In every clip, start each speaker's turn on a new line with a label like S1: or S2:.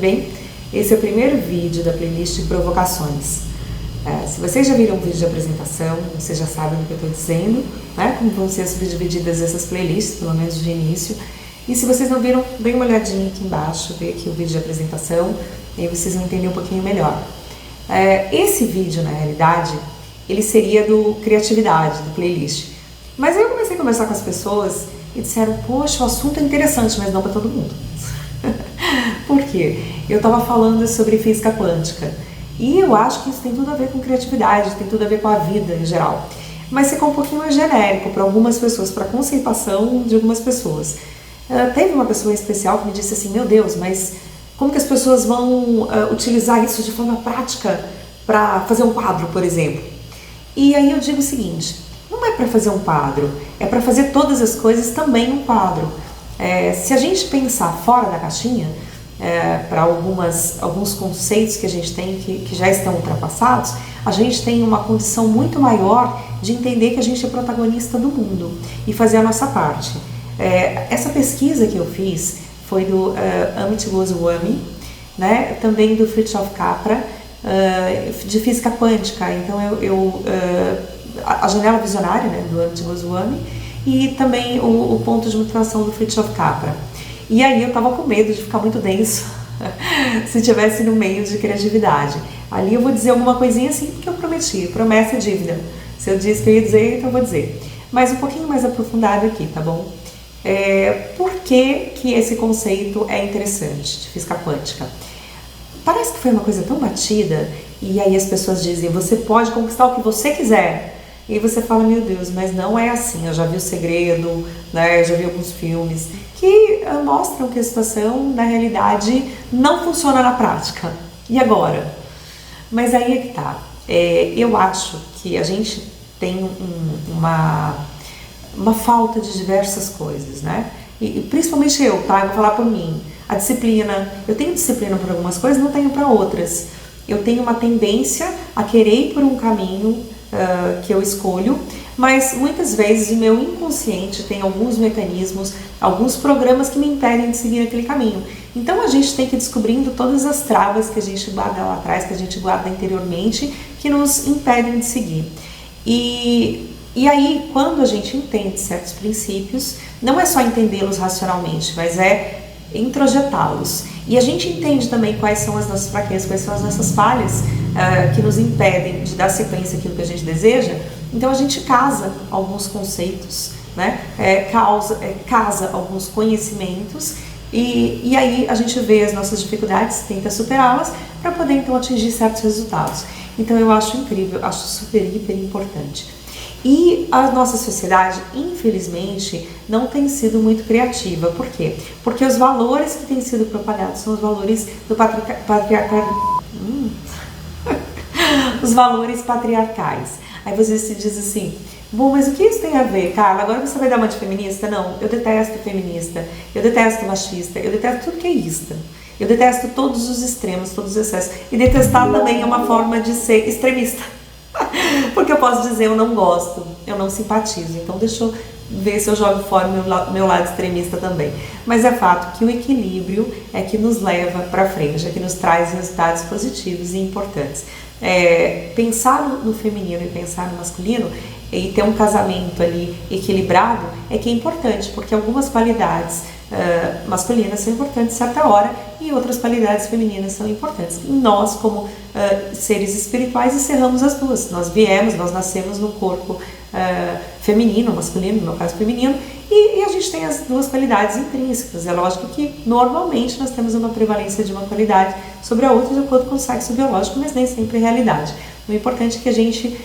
S1: bem? Esse é o primeiro vídeo da playlist Provocações. Se vocês já viram o vídeo de apresentação, vocês já sabem do que eu estou dizendo, né? Como vão ser subdivididas essas playlists, pelo menos de início. E se vocês não viram, dêem uma olhadinha aqui embaixo, vê aqui o vídeo de apresentação, e aí vocês vão entender um pouquinho melhor. Esse vídeo, na realidade, ele seria do Criatividade, do playlist. Mas aí eu comecei a conversar com as pessoas e disseram, poxa, o assunto é interessante, mas não para todo mundo. Por quê? Eu estava falando sobre física quântica. E eu acho que isso tem tudo a ver com criatividade, tem tudo a ver com a vida em geral. Mas ficou um pouquinho mais genérico para algumas pessoas, para a conceituação de algumas pessoas. Teve uma pessoa em especial que me disse assim, meu Deus, mas como que as pessoas vão utilizar isso de forma prática para fazer um quadro, por exemplo? E aí eu digo o seguinte, não é para fazer um quadro, é para fazer todas as coisas também um quadro. Se a gente pensar fora da caixinha, para alguns conceitos que a gente tem que já estão ultrapassados, a gente tem uma condição muito maior de entender que a gente é protagonista do mundo e fazer a nossa parte. Essa pesquisa que eu fiz foi do Amit Goswami, né, também do Fritjof Capra, de física quântica. Então a janela visionária, né, do Amit Goswami, e também o ponto de motivação do Fritjof Capra. E aí eu estava com medo de ficar muito denso se estivesse no meio de criatividade. Ali eu vou dizer alguma coisinha assim porque eu prometi, promessa é dívida. Se eu disse que eu ia dizer, então eu vou dizer. Mas um pouquinho mais aprofundado aqui, tá bom? Por que esse conceito é interessante de física quântica? Parece que foi uma coisa tão batida e aí as pessoas dizem, você pode conquistar o que você quiser. E você fala, meu Deus, mas não é assim. Eu já vi O Segredo, né? Eu já vi alguns filmes que mostram que a situação, na realidade, não funciona na prática. E agora? Mas aí é que tá. Eu acho que a gente tem uma falta de diversas coisas, né? E principalmente eu, tá? Eu vou falar por mim. A disciplina. Eu tenho disciplina para algumas coisas, não tenho para outras. Eu tenho uma tendência a querer ir por um caminho que eu escolho, mas muitas vezes o meu inconsciente tem alguns mecanismos, alguns programas que me impedem de seguir aquele caminho. Então a gente tem que ir descobrindo todas as travas que a gente guarda lá atrás, que a gente guarda interiormente, que nos impedem de seguir. E aí, quando a gente entende certos princípios, não é só entendê-los racionalmente, mas é introjetá-los. E a gente entende também quais são as nossas fraquezas, quais são as nossas falhas que nos impedem de dar sequência àquilo que a gente deseja. Então a gente casa alguns conceitos, né? Casa alguns conhecimentos e aí a gente vê as nossas dificuldades, tenta superá-las para poder então atingir certos resultados. Então eu acho incrível, acho super, hiper importante. E a nossa sociedade, infelizmente, não tem sido muito criativa. Por quê? Porque os valores que têm sido propagados são os valores do patriarcado. Os valores patriarcais. Aí você se diz assim, bom, mas o que isso tem a ver, Carla? Agora você vai dar uma de feminista? Não, eu detesto feminista, eu detesto machista, eu detesto tudo que é ista. Eu detesto todos os extremos, todos os excessos. E detestar também é uma forma de ser extremista. Porque eu posso dizer, eu não gosto, eu não simpatizo. Então deixa eu ver se eu jogo fora o meu lado extremista também. Mas é fato que o equilíbrio é que nos leva para frente, é que nos traz resultados positivos e importantes. Pensar no feminino e pensar no masculino e ter um casamento ali equilibrado é que é importante, porque algumas qualidades masculinas são importantes em certa hora e outras qualidades femininas são importantes. E nós, como seres espirituais, encerramos as duas. Nós nascemos num corpo feminino, masculino, no meu caso feminino, e a gente tem as duas qualidades intrínsecas. É lógico que normalmente nós temos uma prevalência de uma qualidade sobre a outra de acordo com o sexo biológico, mas nem sempre é realidade. O importante é que a gente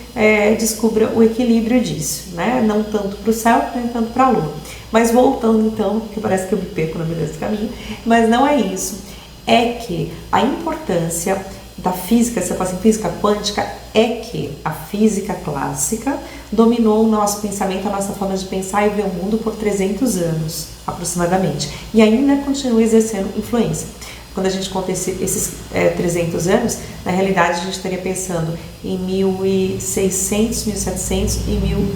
S1: descubra o equilíbrio disso, né? Não tanto para o céu, nem tanto para a lua. Mas voltando então, porque parece que eu me perco no meio desse caminho, mas não é isso. É que a importância da física, se eu falo assim, física quântica, é que a física clássica dominou o nosso pensamento, a nossa forma de pensar e ver o mundo por 300 anos, aproximadamente. E ainda continua exercendo influência. Quando a gente conta esses 300 anos, Na realidade, a gente estaria pensando em 1600, 1700 e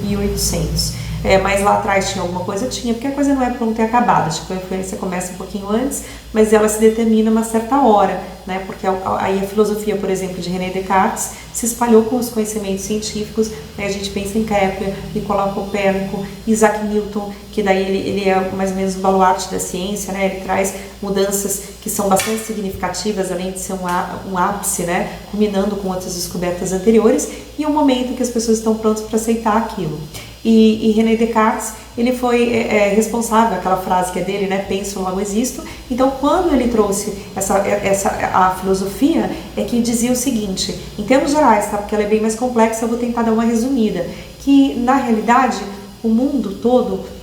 S1: 1800. Mas lá atrás tinha alguma coisa? Tinha, porque a coisa não é pronta e acabada. Acho que a influência começa um pouquinho antes, mas ela se determina uma certa hora, né? Porque aí a filosofia, por exemplo, de René Descartes se espalhou com os conhecimentos científicos, né? A gente pensa em Kepler, Nicolau Copérnico, Isaac Newton, que daí ele é mais ou menos um baluarte da ciência, né? Ele traz mudanças que são bastante significativas, além de ser um ápice, né? Culminando com outras descobertas anteriores, e um momento que as pessoas estão prontas para aceitar aquilo. E René Descartes, ele foi responsável, aquela frase que é dele, né, penso, logo existo. Então, quando ele trouxe a filosofia, é que dizia o seguinte, em termos gerais, tá, porque ela é bem mais complexa, eu vou tentar dar uma resumida, que na realidade o mundo todo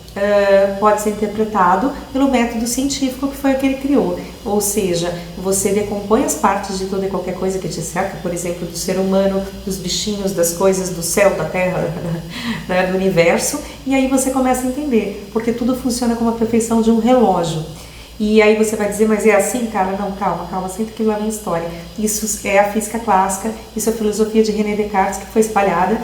S1: pode ser interpretado pelo método científico que foi o que ele criou, ou seja, você decompõe as partes de toda e qualquer coisa que te cerca, por exemplo, do ser humano, dos bichinhos, das coisas, do céu, da terra, né, do universo, e aí você começa a entender, porque tudo funciona como a perfeição de um relógio. E aí você vai dizer, mas é assim, cara? Não, calma, senta que lá vem história. Isso é a física clássica, isso é a filosofia de René Descartes que foi espalhada,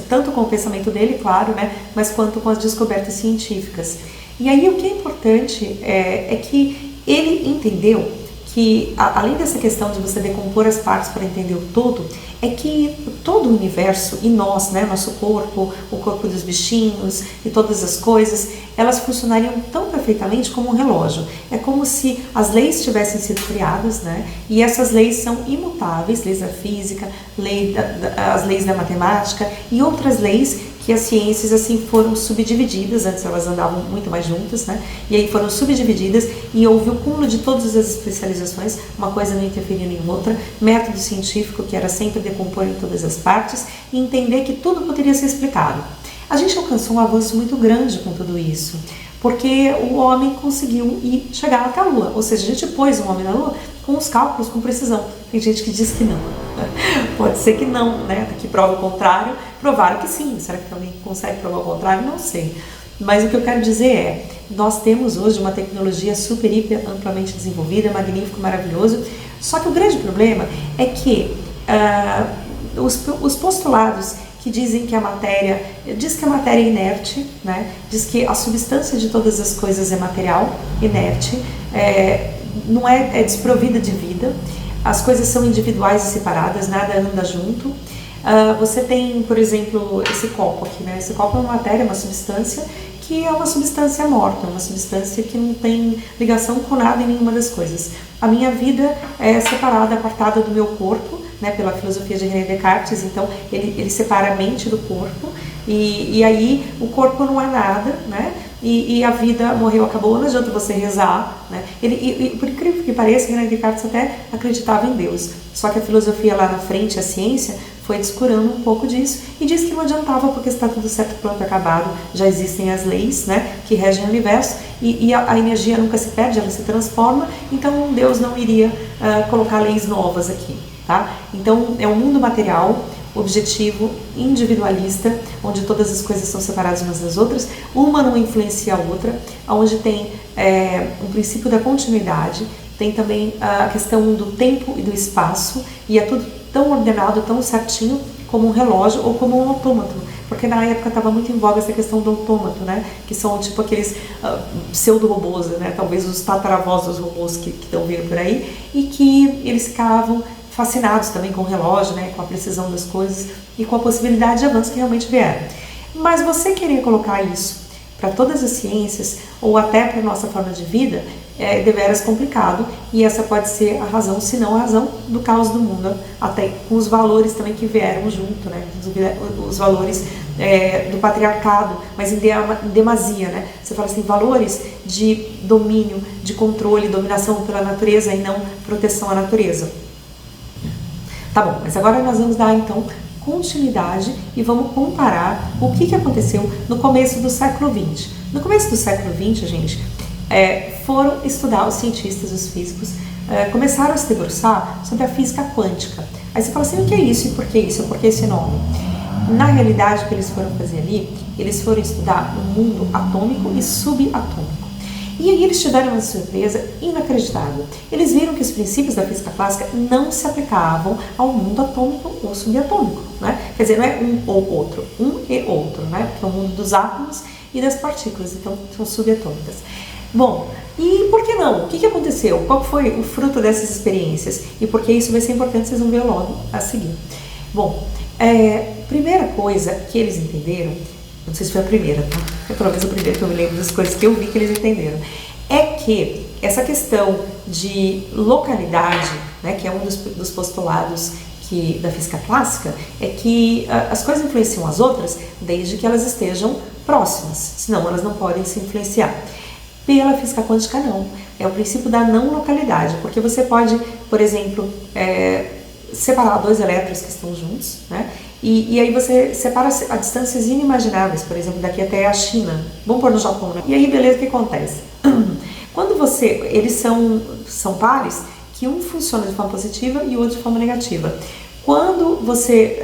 S1: tanto com o pensamento dele, claro, né, mas quanto com as descobertas científicas. E aí o que é importante é que ele entendeu que, além dessa questão de você decompor as partes para entender o todo, é que todo o universo e nós, né, nosso corpo, o corpo dos bichinhos e todas as coisas, elas funcionariam tão perfeitamente como um relógio. É como se as leis tivessem sido criadas, né, e essas leis são imutáveis, leis da física, as leis da matemática e outras leis que as ciências assim foram subdivididas, antes elas andavam muito mais juntas, né? E aí foram subdivididas e houve o cúmulo de todas as especializações, uma coisa não interferindo em outra, método científico que era sempre decompor em todas as partes e entender que tudo poderia ser explicado. A gente alcançou um avanço muito grande com tudo isso, porque o homem conseguiu chegar até a Lua, ou seja, a gente pôs o homem na Lua com os cálculos, com precisão. Tem gente que diz que não, pode ser que não, né? Que prova o contrário, provaram que sim. Será que alguém consegue provar o contrário? Não sei. Mas o que eu quero dizer é, nós temos hoje uma tecnologia super, hiper, amplamente desenvolvida, magnífico, maravilhoso, só que o grande problema é que os postulados que dizem que a matéria, diz que a matéria é inerte, né? Diz que a substância de todas as coisas é material, inerte, não é desprovida de vida, as coisas são individuais e separadas, nada anda junto. Você tem, por exemplo, esse copo aqui, né? Esse copo é uma matéria, uma substância que é uma substância morta, uma substância que não tem ligação com nada em nenhuma das coisas. A minha vida é separada, apartada do meu corpo, né, pela filosofia de René Descartes, então ele separa a mente do corpo, e aí o corpo não é nada, né? E a vida morreu, acabou, não adianta você rezar, né? Por incrível que pareça, René Descartes até acreditava em Deus, só que a filosofia lá na frente, a ciência, foi descurando um pouco disso e disse que não adiantava porque está tudo certo, pronto, acabado, já existem as leis, né, que regem o universo e a energia nunca se perde, ela se transforma, então Deus não iria colocar leis novas aqui, tá? Então é um mundo material, objetivo, individualista, onde todas as coisas são separadas umas das outras, uma não influencia a outra, onde tem um princípio da continuidade, tem também a questão do tempo e do espaço, e é tudo tão ordenado, tão certinho como um relógio ou como um autômato, porque na época estava muito em voga essa questão do autômato, né, que são tipo aqueles pseudo-robôs, né, talvez os tataravós dos robôs que estão vindo por aí, e que eles ficavam fascinados também com o relógio, né, com a precisão das coisas e com a possibilidade de avanço que realmente vieram. Mas você querer colocar isso para todas as ciências ou até para a nossa forma de vida é deveras complicado, e essa pode ser a razão, se não a razão do caos do mundo, até com os valores também que vieram junto, né, os valores do patriarcado, mas em demasia, né, você fala assim, valores de domínio, de controle, dominação pela natureza e não proteção à natureza. Tá bom, mas agora nós vamos dar então continuidade e vamos comparar o que aconteceu no começo do século XX. No começo do século XX, gente, foram estudar os cientistas, os físicos, começaram a se debruçar sobre a física quântica. Aí você fala assim, o que é isso e por que isso, por que esse nome? Na realidade, o que eles foram fazer ali, eles foram estudar o mundo atômico e subatômico. E aí eles tiveram uma surpresa inacreditável. Eles viram que os princípios da física clássica não se aplicavam ao mundo atômico ou subatômico, né? Quer dizer, não é um ou outro, um e outro, né? Que é o mundo dos átomos e das partículas, então são subatômicas. Bom, e por que não? O que aconteceu? Qual foi o fruto dessas experiências? E por que isso vai ser importante, vocês vão ver logo a seguir. Bom, primeira coisa que eles entenderam, não sei se foi a primeira, tá? É pelo menos a primeira que eu me lembro das coisas que eu vi que eles entenderam, é que essa questão de localidade, né, que é um dos postulados da física clássica, é que as coisas influenciam as outras desde que elas estejam próximas, senão elas não podem se influenciar. Pela física quântica não, é o princípio da não localidade, porque você pode, por exemplo, separar dois elétrons que estão juntos, né? E aí você separa a distâncias inimagináveis, por exemplo, daqui até a China, vamos pôr no Japão, né? E aí, beleza, o que acontece? Quando eles são pares, que um funciona de forma positiva e o outro de forma negativa. Quando você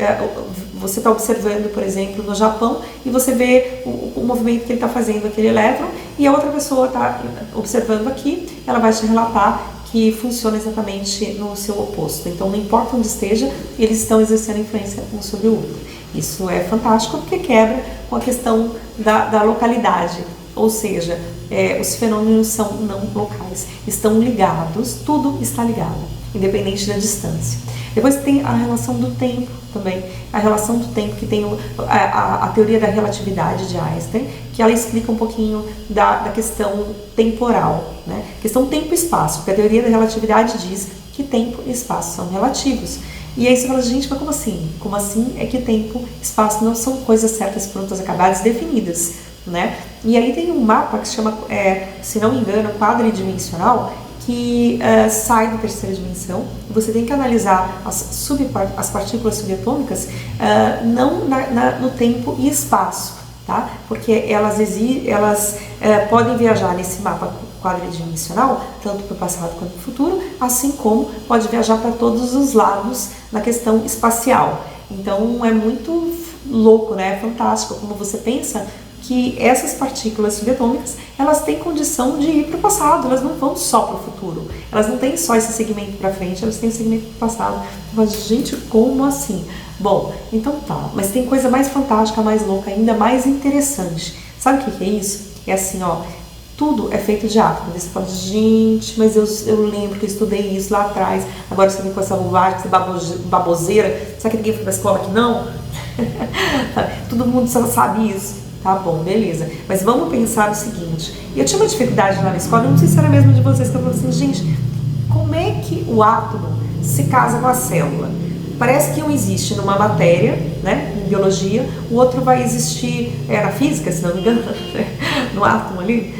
S1: está observando, por exemplo, no Japão, e você vê o movimento que ele está fazendo aquele elétron, e a outra pessoa está observando aqui, ela vai te relatar que funciona exatamente no seu oposto. Então, não importa onde esteja, eles estão exercendo influência um sobre o outro. Isso é fantástico porque quebra com a questão da localidade, ou seja, os fenômenos são não locais, estão ligados, tudo está ligado, independente da distância. Depois tem a relação do tempo também, a relação do tempo que tem a teoria da relatividade de Einstein, que ela explica um pouquinho da questão temporal, né? Questão tempo-espaço, porque a teoria da relatividade diz que tempo e espaço são relativos. E aí você fala, gente, mas como assim? Como assim é que tempo e espaço não são coisas certas, prontas, acabadas, definidas, né? E aí tem um mapa que se chama, se não me engano, quadridimensional, que sai da terceira dimensão. Você tem que analisar as partículas subatômicas não no tempo e espaço, tá? Porque elas podem viajar nesse mapa quadridimensional, tanto para o passado quanto para o futuro, assim como pode viajar para todos os lados na questão espacial. Então é muito louco, né? É fantástico como você pensa que essas partículas subatômicas, elas têm condição de ir para o passado, elas não vão só para o futuro, elas não têm só esse segmento para frente, elas têm o segmento para o passado. Mas, gente, como assim? Bom, então tá, mas tem coisa mais fantástica, mais louca, ainda mais interessante. Sabe o que é isso? É assim, ó, tudo é feito de átomos. Você fala, gente, mas eu lembro que eu estudei isso lá atrás, agora você vem com essa bobagem, essa baboseira, será que ninguém foi para a escola aqui não? Todo mundo só sabe isso. Tá bom, beleza. Mas vamos pensar o seguinte. Eu tinha uma dificuldade lá na escola, eu não sei se era mesmo de vocês, que eu falei assim, gente, como é que o átomo se casa com a célula? Parece que um existe numa matéria, né, em biologia, o outro vai existir na física, se não me engano, no átomo ali,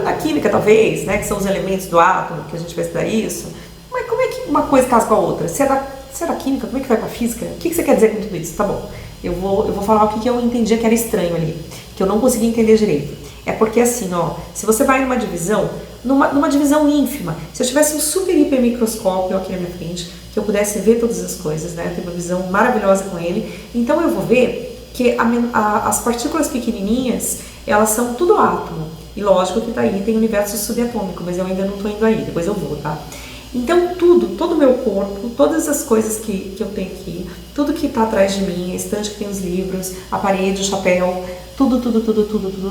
S1: na química talvez, né, que são os elementos do átomo, que a gente vai estudar isso. Mas como é que uma coisa casa com a outra? Se é da química, como é que vai com a física? O que você quer dizer com tudo isso? Tá bom. Eu vou falar o que eu entendia que era estranho ali, que eu não conseguia entender direito. É porque assim, ó, se você vai numa divisão, numa divisão ínfima, se eu tivesse um super hiper microscópio aqui na minha frente, que eu pudesse ver todas as coisas, né, ter uma visão maravilhosa com ele, então eu vou ver que as partículas pequenininhas, elas são tudo átomo. E lógico que tá aí, tem universo subatômico, mas eu ainda não tô indo aí, depois eu vou, tá? Então todo o meu corpo, todas as coisas que eu tenho aqui, tudo que está atrás de mim, a estante que tem os livros, a parede, o chapéu, tudo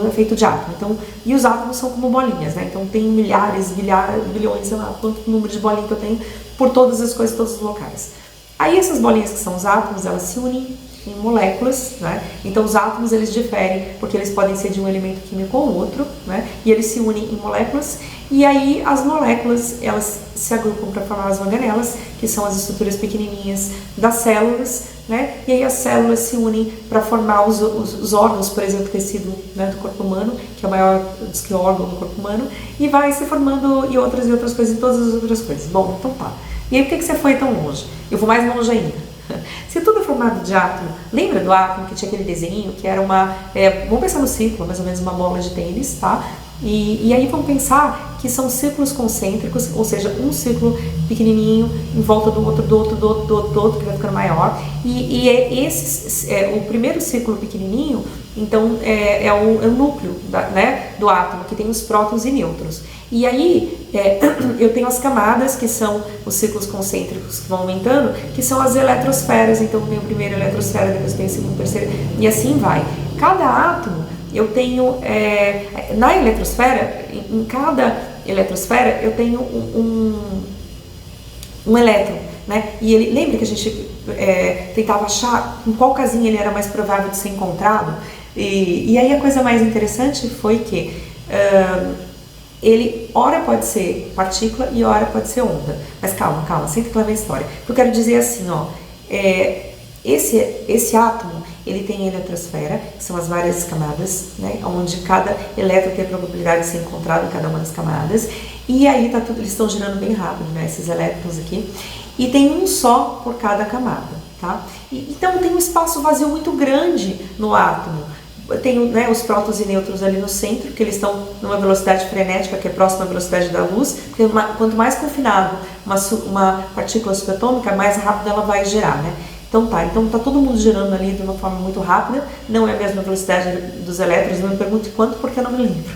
S1: é feito de átomo. Então, e os átomos são como bolinhas, né? Então tem milhares, bilhões, sei lá, quanto número de bolinhas que eu tenho por todas as coisas, todos os locais. Aí essas bolinhas que são os átomos, elas se unem em moléculas, né? Então os átomos eles diferem porque eles podem ser de um elemento químico ou outro, né? E eles se unem em moléculas e aí as moléculas elas se agrupam para formar as organelas, que são as estruturas pequenininhas das células, né? E aí as células se unem para formar os órgãos, por exemplo, o tecido, né, do corpo humano, que é o maior órgão do corpo humano, e vai se formando e outras coisas, e todas as outras coisas. Bom, então tá. E aí por que você foi tão longe? Eu vou mais longe ainda. Se tudo é formado de átomo, lembra do átomo que tinha aquele desenho que era vamos pensar no círculo, mais ou menos uma bola de tênis, tá? E aí vamos pensar que são círculos concêntricos, ou seja, um círculo pequenininho em volta do outro, que vai ficando maior. O primeiro círculo pequenininho, então é o núcleo, né? do átomo, que tem os prótons e nêutrons. E aí eu tenho as camadas, que são os círculos concêntricos que vão aumentando, que são as eletrosferas. Então eu tenho a primeira eletrosfera, depois tenho a segunda, terceira, e assim vai. Cada átomo, eu tenho, na eletrosfera, em cada eletrosfera, eu tenho um elétron, né? E ele, lembra que a gente tentava achar em qual casinha ele era mais provável de ser encontrado? E aí a coisa mais interessante foi que ele, ora pode ser partícula e ora pode ser onda. Mas calma, senta que lá vem a história. Eu quero dizer assim, ó, esse átomo, ele tem a eletrosfera, que são as várias camadas, né, onde cada elétron tem a probabilidade de ser encontrado em cada uma das camadas, e aí tá tudo, eles estão girando bem rápido, né, esses elétrons aqui, e tem um só por cada camada, tá? Então tem um espaço vazio muito grande no átomo. Tem, né, os prótons e nêutrons ali no centro, que eles estão numa velocidade frenética, que é próxima à velocidade da luz, porque quanto mais confinado uma partícula subatômica, mais rápido ela vai girar, né? Então tá todo mundo girando ali de uma forma muito rápida, não é a mesma velocidade dos elétrons, não me pergunte quanto, porque eu não me lembro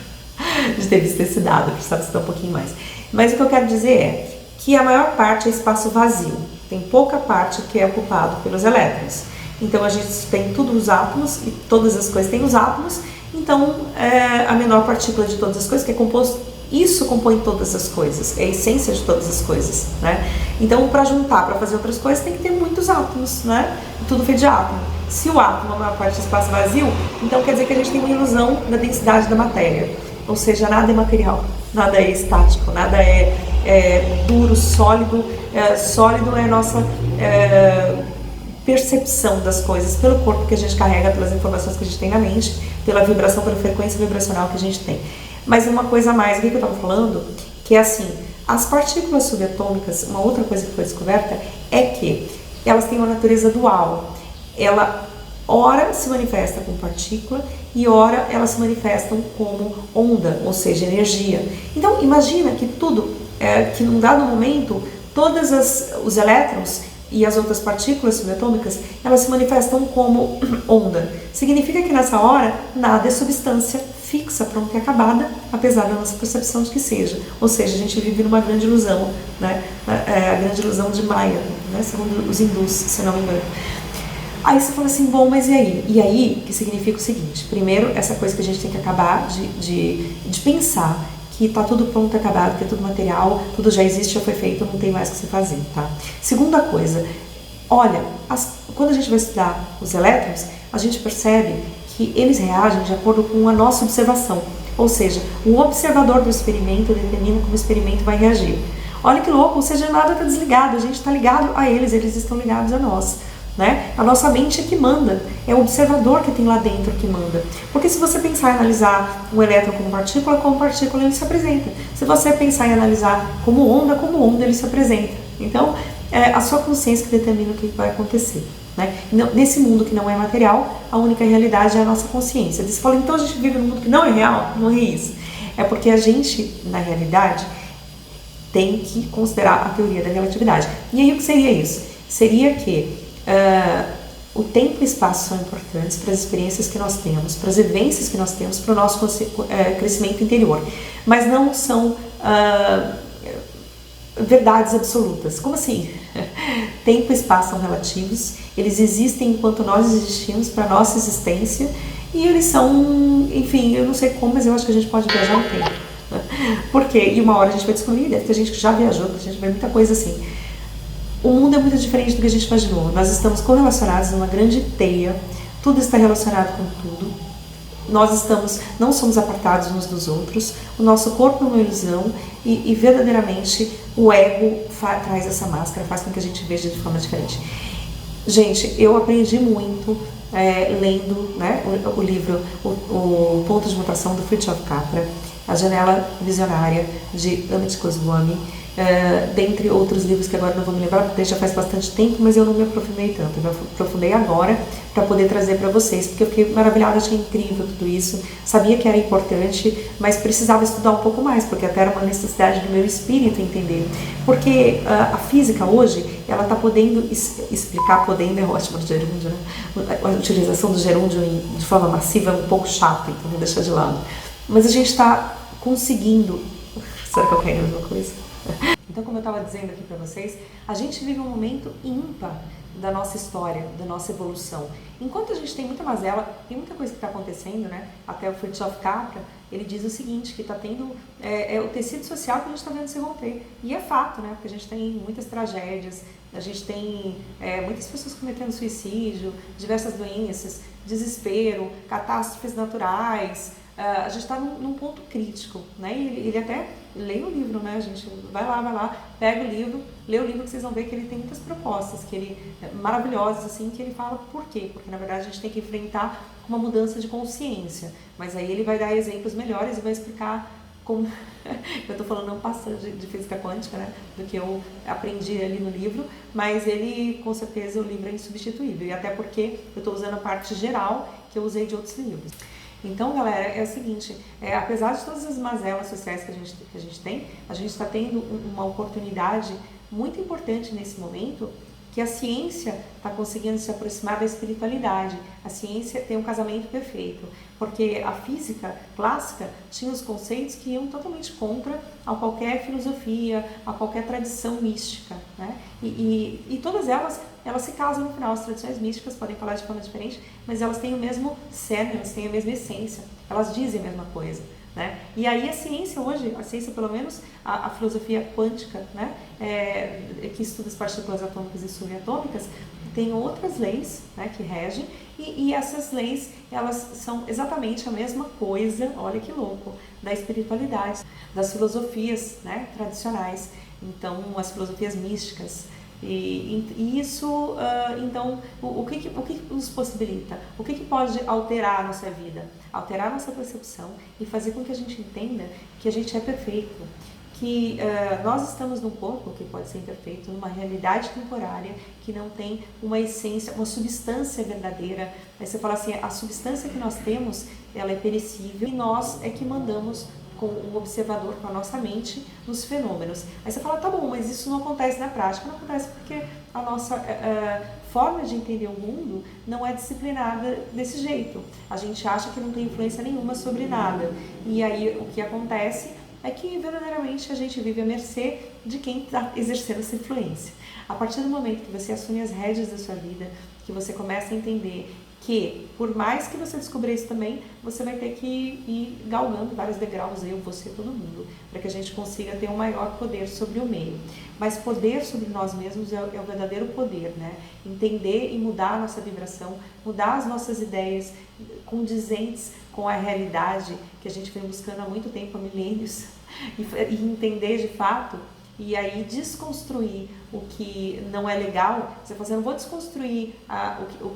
S1: de ter visto esse dado, precisava citar um pouquinho mais. Mas o que eu quero dizer é que a maior parte é espaço vazio, tem pouca parte que é ocupado pelos elétrons. Então a gente tem todos os átomos, e todas as coisas têm os átomos, então a menor partícula de todas as coisas, que é composto, isso compõe todas as coisas, é a essência de todas as coisas, né? Então para juntar, para fazer outras coisas, tem que ter muitos átomos, né? Tudo feito de átomo. Se o átomo é a maior parte do espaço vazio, então quer dizer que a gente tem uma ilusão da densidade da matéria, ou seja, nada é material, nada é estático, nada é duro, sólido. Sólido é a nossa percepção das coisas pelo corpo que a gente carrega, pelas informações que a gente tem na mente, pela vibração, pela frequência vibracional que a gente tem. Mas uma coisa a mais, o que eu estava falando, que é assim, as partículas subatômicas, uma outra coisa que foi descoberta é que elas têm uma natureza dual. Ela ora se manifesta como partícula e ora elas se manifestam como onda, ou seja, energia. Então imagina que que num dado momento, todos os elétrons e as outras partículas subatômicas, elas se manifestam como onda. Significa que nessa hora, nada é substância fixa, pronta e acabada, apesar da nossa percepção de que seja. Ou seja, a gente vive numa grande ilusão, né? A grande ilusão de Maya, né? Segundo os hindus, se não me engano. Aí você fala assim, bom, mas e aí? E aí, que significa o seguinte, primeiro, essa coisa que a gente tem que acabar de pensar, que está tudo pronto, acabado, que é tudo material, tudo já existe, já foi feito, não tem mais o que se fazer, tá? Segunda coisa, olha, quando a gente vai estudar os elétrons, a gente percebe que eles reagem de acordo com a nossa observação, ou seja, o observador do experimento determina como o experimento vai reagir. Olha que louco, ou seja, nada está desligado, a gente está ligado a eles estão ligados a nós. Né? A nossa mente é que manda, é o observador que tem lá dentro que manda. Porque se você pensar em analisar um elétron como partícula ele se apresenta. Se você pensar em analisar como onda ele se apresenta. Então, é a sua consciência que determina o que vai acontecer. Né? Nesse mundo que não é material, a única realidade é a nossa consciência. Você fala, então a gente vive num mundo que não é real? Não é isso. É porque a gente, na realidade, tem que considerar a teoria da relatividade. E aí o que seria isso? Seria que o tempo e o espaço são importantes para as experiências que nós temos, para as vivências que nós temos, para o nosso crescimento interior, mas não são verdades absolutas. Como assim? Tempo e espaço são relativos, eles existem enquanto nós existimos, para a nossa existência, e eles são, enfim, eu não sei como, mas eu acho que a gente pode viajar no tempo. Por quê? E uma hora a gente vai descobrir, deve ter gente que já viajou, a gente vê muita coisa assim. O mundo é muito diferente do que a gente imaginou. Nós estamos correlacionados numa grande teia, tudo está relacionado com tudo. Nós não somos apartados uns dos outros, o nosso corpo é uma ilusão e verdadeiramente o ego traz essa máscara, faz com que a gente veja de forma diferente. Gente, eu aprendi muito lendo, né, o livro O Ponto de Mutação, do Fritjof Capra, A Janela Visionária, de Amit Goswami, dentre outros livros que agora não vou me lembrar, porque já faz bastante tempo, mas eu não me aprofundei tanto. Eu me aprofundei agora para poder trazer para vocês, porque eu fiquei maravilhada, achei incrível tudo isso, sabia que era importante, mas precisava estudar um pouco mais, porque até era uma necessidade do meu espírito entender. Porque a física hoje, ela está podendo explicar, podendo é ótimo no gerúndio, né? A utilização do gerúndio de forma massiva é um pouco chata, então vou deixar de lado. mas a gente está conseguindo. Será que eu caí na mesma coisa? Então, como eu estava dizendo aqui para vocês, a gente vive um momento ímpar da nossa história, da nossa evolução. Enquanto a gente tem muita mazela, tem muita coisa que está acontecendo, né? Até o Fritjof Capra, ele diz o seguinte, que está tendo o tecido social que a gente está vendo se romper. E é fato, né? Porque a gente tem muitas tragédias, a gente tem muitas pessoas cometendo suicídio, diversas doenças, desespero, catástrofes naturais. A gente está num ponto crítico, né? E ele até lê o livro, né, gente? Vai lá, pega o livro, lê o livro que vocês vão ver que ele tem muitas propostas, que ele maravilhosas, assim, que ele fala por quê? Porque na verdade a gente tem que enfrentar uma mudança de consciência. Mas aí ele vai dar exemplos melhores e vai explicar como... eu estou falando não passando de física quântica, né, do que eu aprendi ali no livro, mas ele, com certeza, o livro é insubstituível. E até porque eu estou usando a parte geral que eu usei de outros livros. Então, galera, é o seguinte, apesar de todas as mazelas sociais que a gente tem, a gente está tendo uma oportunidade muito importante nesse momento, que a ciência está conseguindo se aproximar da espiritualidade. A ciência tem um casamento perfeito, porque a física clássica tinha os conceitos que iam totalmente contra a qualquer filosofia, a qualquer tradição mística, né? E todas elas se casam no final. As tradições místicas podem falar de forma diferente, mas elas têm o mesmo cerne, elas têm a mesma essência, elas dizem a mesma coisa, né? E aí a ciência hoje, a ciência pelo menos, a filosofia quântica, né, que estuda as partículas atômicas e subatômicas, tem outras leis, né, que regem, e essas leis, elas são exatamente a mesma coisa, olha que louco, da espiritualidade, das filosofias, né, tradicionais, então as filosofias místicas. E isso, então, o que nos possibilita? O que pode alterar a nossa vida? Alterar a nossa percepção e fazer com que a gente entenda que a gente é perfeito, que nós estamos num corpo que pode ser imperfeito, numa realidade temporária, que não tem uma essência, uma substância verdadeira. Aí você fala assim, a substância que nós temos, ela é perecível e nós é que mandamos com o observador, com a nossa mente, nos fenômenos. Aí você fala, tá bom, mas isso não acontece na prática. Não acontece porque a nossa forma de entender o mundo não é disciplinada desse jeito. A gente acha que não tem influência nenhuma sobre nada. E aí o que acontece é que verdadeiramente a gente vive à mercê de quem está exercendo essa influência. A partir do momento que você assume as rédeas da sua vida, que você começa a entender que, por mais que você descubra isso também, você vai ter que ir galgando vários degraus, eu, você, todo mundo, para que a gente consiga ter um maior poder sobre o meio. Mas poder sobre nós mesmos é o verdadeiro poder, né? Entender e mudar a nossa vibração, mudar as nossas ideias condizentes com a realidade que a gente vem buscando há muito tempo, há milênios, e entender de fato. E aí desconstruir o que não é legal. Você fala assim, eu não vou desconstruir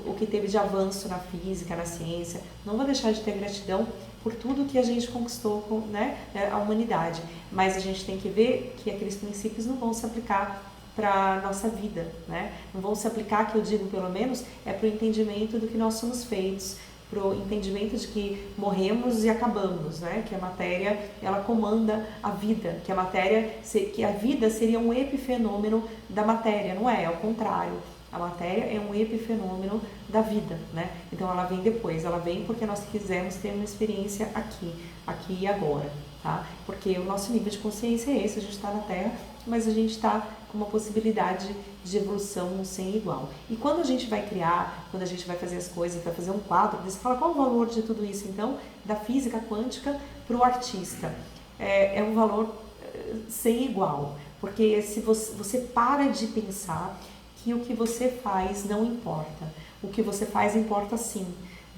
S1: o que teve de avanço na física, na ciência, não vou deixar de ter gratidão por tudo que a gente conquistou com, né, a humanidade, mas a gente tem que ver que aqueles princípios não vão se aplicar para a nossa vida, né? Não vão se aplicar, que eu digo pelo menos, para o entendimento do que nós somos feitos, para o entendimento de que morremos e acabamos, né? Que a matéria, ela comanda a vida, que a vida seria um epifenômeno da matéria, não é? Ao contrário, a matéria é um epifenômeno da vida, né? Então ela vem depois, ela vem porque nós quisermos ter uma experiência aqui e agora, tá? Porque o nosso nível de consciência é esse, a gente está na Terra, mas a gente está com uma possibilidade de evolução sem igual. E quando a gente vai criar, quando a gente vai fazer as coisas, vai fazer um quadro, você fala qual o valor de tudo isso, então, da física quântica para o artista? É um valor sem igual, porque se você para de pensar que o que você faz não importa, o que você faz importa sim.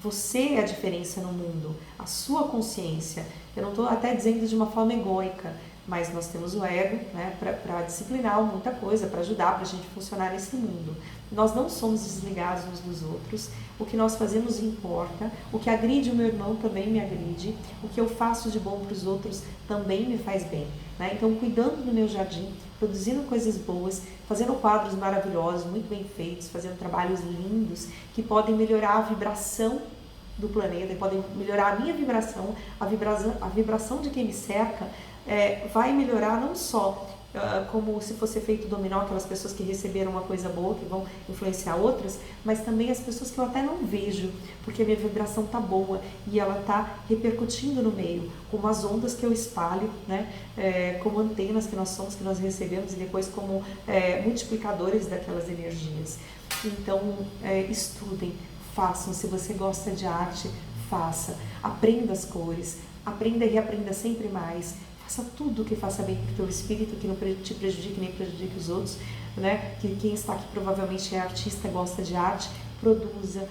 S1: Você é a diferença no mundo, a sua consciência. Eu não estou até dizendo de uma forma egóica, mas nós temos o ego, né, para disciplinar muita coisa, para ajudar, para a gente funcionar nesse mundo. Nós não somos desligados uns dos outros, o que nós fazemos importa, o que agride o meu irmão também me agride, o que eu faço de bom para os outros também me faz bem, né? Então, cuidando do meu jardim, produzindo coisas boas, fazendo quadros maravilhosos, muito bem feitos, fazendo trabalhos lindos, que podem melhorar a vibração do planeta, podem melhorar a minha vibração, a vibração de quem me cerca, vai melhorar não só como se fosse efeito dominó, aquelas pessoas que receberam uma coisa boa, que vão influenciar outras, mas também as pessoas que eu até não vejo, porque a minha vibração tá boa e ela tá repercutindo no meio, como as ondas que eu espalho, né? Como antenas que nós somos, que nós recebemos, e depois como multiplicadores daquelas energias. Então, estudem, façam. Se você gosta de arte, faça. Aprenda as cores, aprenda e reaprenda sempre mais. Faça tudo que faça bem para o teu espírito, que não te prejudique nem prejudique os outros, né? Que quem está aqui provavelmente é artista, gosta de arte. Produza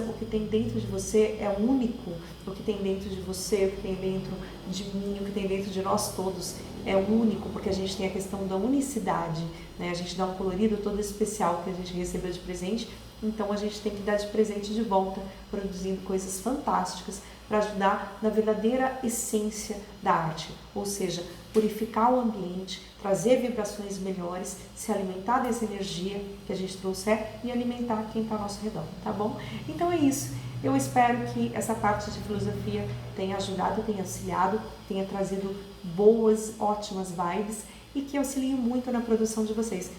S1: o que tem dentro de você, é único. O que tem dentro de você, o que tem dentro de mim, o que tem dentro de nós todos é único, porque a gente tem a questão da unicidade, né? A gente dá um colorido todo especial que a gente recebeu de presente, então a gente tem que dar de presente de volta, produzindo coisas fantásticas para ajudar na verdadeira essência da arte, ou seja, purificar o ambiente, trazer vibrações melhores, se alimentar dessa energia que a gente trouxer e alimentar quem está ao nosso redor, tá bom? Então é isso. Eu espero que essa parte de filosofia tenha ajudado, tenha auxiliado, tenha trazido boas, ótimas vibes e que auxilie muito na produção de vocês.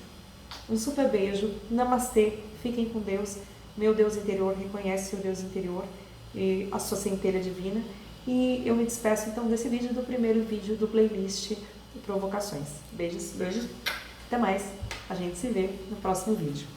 S1: Um super beijo, namastê, fiquem com Deus. Meu Deus interior reconhece seu Deus interior e a sua centelha divina. E eu me despeço então desse vídeo, do primeiro vídeo do playlist de provocações. Beijos, beijos, até mais. A gente se vê no próximo vídeo.